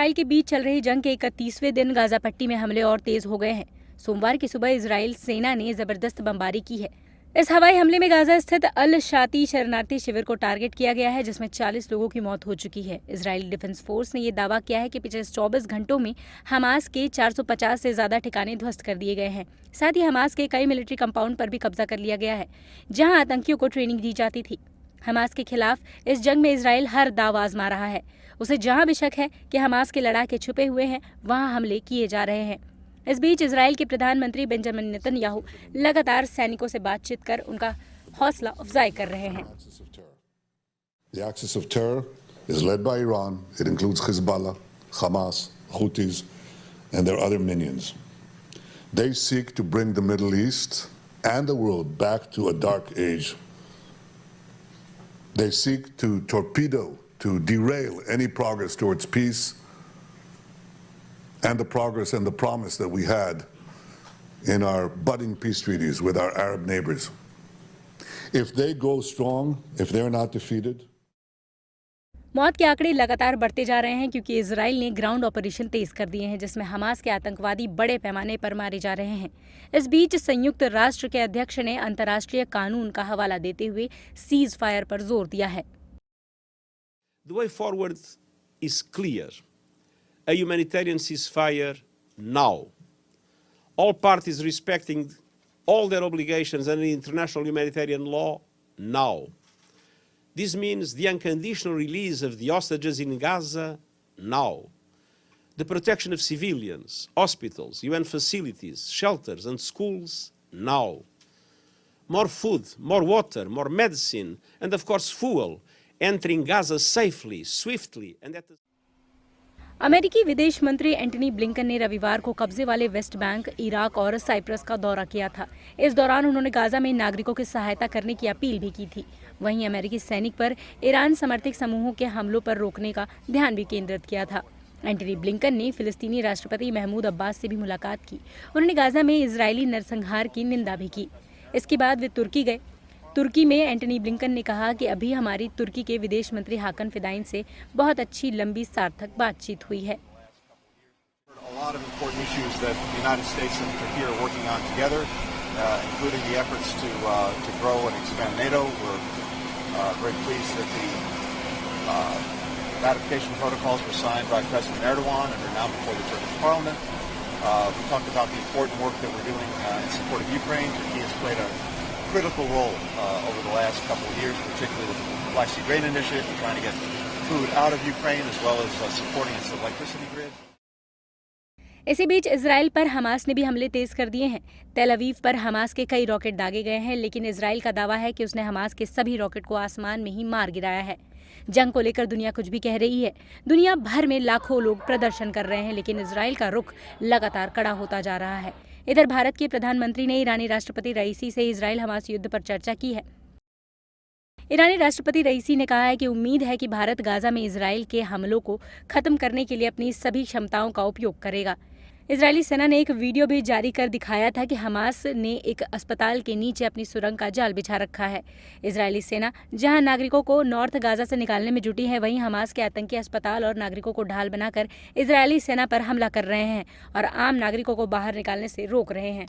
Israel के बीच चल रही जंग के 31वें दिन गाजा पट्टी में हमले और तेज हो गए हैं। सोमवार की सुबह इजराइल सेना ने जबरदस्त बमबारी की है। इस हवाई हमले में गाजा स्थित अल शाती शरणार्थी शिविर को टारगेट किया गया है, जिसमें 40 लोगों की मौत हो चुकी है। इजरायली डिफेंस फोर्स ने यह दावा किया है कि पिछले 24 घंटों में हमास के 450 से ज्यादा ठिकाने ध्वस्त कर दिए गए हैं। साथ ही हमास के कई मिलिट्री कंपाउंड पर भी कब्जा कर लिया गया है, जहां आतंकियों को ट्रेनिंग दी जाती थी। हमास के खिलाफ इस जंग में इजराइल हर दाव आजमा रहा है। उसे जहां भी शक है कि हमास के लड़ाके छुपे हुए हैं, वहां हमले किए जा रहे हैं। इस बीच इजराइल के प्रधानमंत्री बेंजामिन नेतन्याहू लगातार सैनिकों से बातचीत कर उनका हौसला अफजाई कर रहे हैं। The axis of terror is led by Iran. It includes Hezbollah, Hamas, Houthis, and their other minions. They seek to bring the Middle East and the world back to a dark age. They seek to torpedo, to derail any progress towards peace and the progress and the promise that we had in our budding peace treaties with our Arab neighbors. If they go strong, if they're not defeated. मौत के आंकड़े लगातार बढ़ते जा रहे हैं क्योंकि Israel ने ग्राउंड ऑपरेशन तेज कर दिए हैं, जिसमें हमास के आतंकवादी बड़े पैमाने पर मारे जा रहे हैं। इस बीच संयुक्त राष्ट्र के अध्यक्ष ने अंतर्राष्ट्रीय कानून का हवाला देते हुए सीज फायर पर जोर दिया है। The way forward is clear. A humanitarian ceasefire now. All parties respecting all their obligations under international humanitarian law now. This means the unconditional release of the hostages in Gaza now. The protection of civilians, hospitals, UN facilities, shelters and schools now. More food, more water, more medicine, and of course fuel entering Gaza safely, swiftly and at the अमेरिकी विदेश मंत्री Antony Blinken ने रविवार को कब्जे वाले West Bank, Iraq और Cyprus का दौरा किया था। इस दौरान उन्होंने गाजा में नागरिकों की सहायता करने की अपील भी की थी। वहीं अमेरिकी सैनिक पर ईरान समर्थित समूहों के हमलों पर रोकने का ध्यान भी केंद्रित किया था। एंटनी ब्लिंकन ने फिलिस्तीनी राष्ट्रपति महमूद अब्बास से भी मुलाकात की। उन्होंने गाजा में इजरायली नरसंहार की निंदा भी की। इसके बाद वे तुर्की गए। तुर्की में एंटनी ब्लिंकन ने कहा कि अभी हमारी तुर्की के विदेश मंत्री हाकन फिदाइन से बहुत अच्छी लंबी सार्थक बातचीत हुई है। critical role over the last couple of years, particularly with the Black Sea Grain Initiative, trying to get food out of Ukraine as well as supporting its electricity grid. इसी बीच इजराइल पर हमास ने भी हमले तेज कर दिए हैं। तेल अवीव पर हमास के कई रॉकेट दागे गए हैं, लेकिन इजराइल का दावा है कि उसने हमास के सभी रॉकेट को आसमान में ही मार गिराया है। जंग को लेकर दुनिया कुछ भी कह रही है। दुनिया भर में लाखों लोग प्रदर्शन कर रहे हैं, लेकिन इजराइल का रुख लगातार कड़ा होता जा रहा है। इधर भारत के प्रधानमंत्री ने ईरानी राष्ट्रपति रईसी से इजराइल हमास युद्ध पर चर्चा की है। ईरानी राष्ट्रपति रईसी ने कहा है कि उम्मीद है कि भारत गाजा में इजराइल के हमलों को खत्म करने के लिए अपनी सभी क्षमताओं का उपयोग करेगा। इजरायली सेना ने एक वीडियो भी जारी कर दिखाया था कि हमास ने एक अस्पताल के नीचे अपनी सुरंग का जाल बिछा रखा है। इजरायली सेना जहां नागरिकों को नॉर्थ गाजा से निकालने में जुटी है, वहीं हमास के आतंकी अस्पताल और नागरिकों को ढाल बनाकर इजरायली सेना पर हमला कर रहे हैं और आम नागरिकों को बाहर निकालने से रोक रहे हैं।